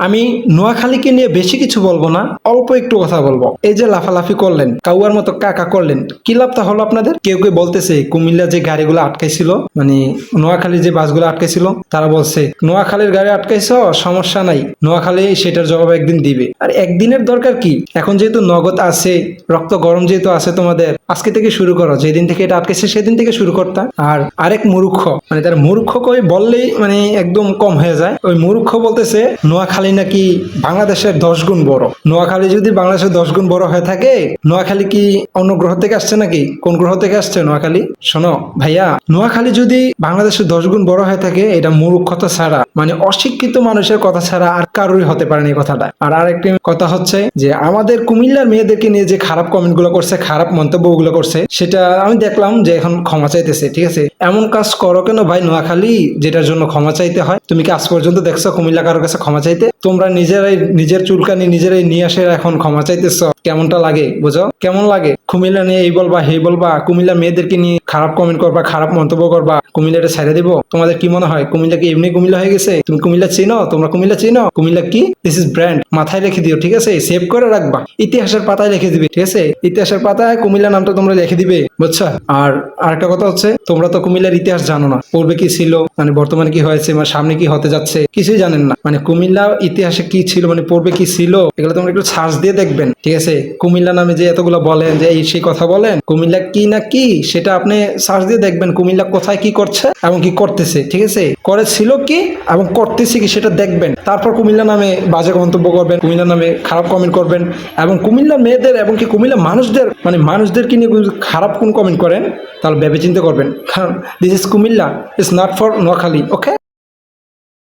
আমি নোয়াখালীকে নিয়ে বেশি কিছু বলবো না, অল্প একটু কথা বলবো। এই যে লাফালাফি করলেন, কাউয়ার মতো কাকা করলেন, কি লাভটা হলো আপনাদের? কেউ কেউ বলতেছে কুমিল্লা যে গাড়িগুলো আটকাইছিল, মানে নোয়াখালীর যে বাসগুলো আটকাইছিল, তারা বলছে নোয়াখালীর গাড়ি আটকাইছো, সমস্যা নাই, নোয়াখালী সেটার জবাব একদিন দিবে। আর একদিনের দরকার কি? এখন যেহেতু নগদ আছে, রক্ত গরম যেহেতু আছে তোমাদের, আজকে থেকে শুরু করো। যেদিন থেকে এটা আটকেছে সেদিন থেকে শুরু করতা। আর আরেক মূর্খ, মানে তার মূর্খ কই বললেই মানে একদম কম হয়ে যায়। ওই মূর্খ বলতেছে নোয়াখালী নাকি বাংলাদেশের 10 গুণ বড়। নোয়াখালী যদি বাংলাদেশের 10 গুণ বড় হয়ে থাকে, নোয়াখালী কি অন্য গ্রহ থেকে আসছে নাকি? কোন গ্রহ থেকে আসছে নোয়াখালী? শোনো ভাইয়া, নোয়াখালী যদি বাংলাদেশের 10 গুণ বড় হয়ে থাকে, এটা মূর্খতা ছাড়া, মানে অশিক্ষিত মানুষের কথা ছাড়া আর কারোরই হতে পারে না এই কথাটা। আর আরেকটি কথা হচ্ছে যে আমাদের কুমিল্লার মেয়েদেরকে নিয়ে যে খারাপ কমেন্ট গুলো করছে, খারাপ মন্তব্য গুলো করছে, সেটা আমি দেখলাম যে এখন ক্ষমা চাইতেছে। ঠিক আছে, এমন কাজ করো কেন ভাই নোয়াখালী, যেটার জন্য ক্ষমা চাইতে হয়? তুমি কি আজ পর্যন্ত দেখছো কুমিল্লা কারোর কাছে ক্ষমা চাইতে? তোমরা নিজেরাই নিজের চুলকানি নিজেরাই নিয়ে আসে এখন ক্ষমা চাইতেছ। কেমনটা লাগে বুঝো? কেমন লাগে? কুমিল্লা নিয়ে এই বলবা সেই বলবা, কুমিল্লা মেয়েদেরকে নিয়ে খারাপ কমেন্ট করবা, খারাপ মন্তব্য করবা, কুমিল্লাটা ছেড়ে দিব? তোমাদের কি মনে হয় কুমিল্লা কি এমনি কুমিল্লা হয়ে গেছে? তুমি কুমিল্লা চিনো? তোমরা কুমিল্লা চিনো? কুমিল্লা কি? দিস ইজ ব্র্যান্ড, মাথায় রেখে দিও। ঠিক আছে, সেভ করে রাখবা, ইতিহাসের পাতায় লিখে দিবে। ঠিক আছে, ইতিহাসের পাতায় কুমিল্লা নামটা তোমরা লিখে দিবে, বুঝছো? আর আরেকটা কথা হচ্ছে, তোমরা তো কুমিল্লার ইতিহাস জানো না। পূর্বে কি ছিল, মানে বর্তমানে কি হয়েছে, মানে সামনে কি হতে যাচ্ছে, কিছুই জানেন না। মানে কুমিল্লা ইতিহাসে কি ছিল, মানে পূর্বে কি ছিল, এগুলো তোমরা একটু সার্চ দিয়ে দেখবেন। ঠিক আছে, কুমিল্লা নামে যে এতগুলো বলেন যে এই সেই কথা বলেন, কুমিল্লা কি না কি সেটা আপনি সার্চ দিয়ে দেখবেন। কুমিল্লা কোথায় কি করছে এবং কি করতেছে, ঠিক আছে, করেছিল কি এবং করতেছে কি সেটা দেখবেন। তারপর কুমিল্লা নামে বাজে মন্তব্য করবেন, কুমিল্লা নামে খারাপ কমেন্ট করবেন, এবং কুমিল্লার মেয়েদের এবং কি কুমিল্লা মানুষদের, মানে মানুষদেরকে নিয়ে খারাপ কোন কমেন্ট করেন, তাহলে ভেবে চিন্তে করবেন। কারণ this is Comilla, is not for Noakhali. Okay.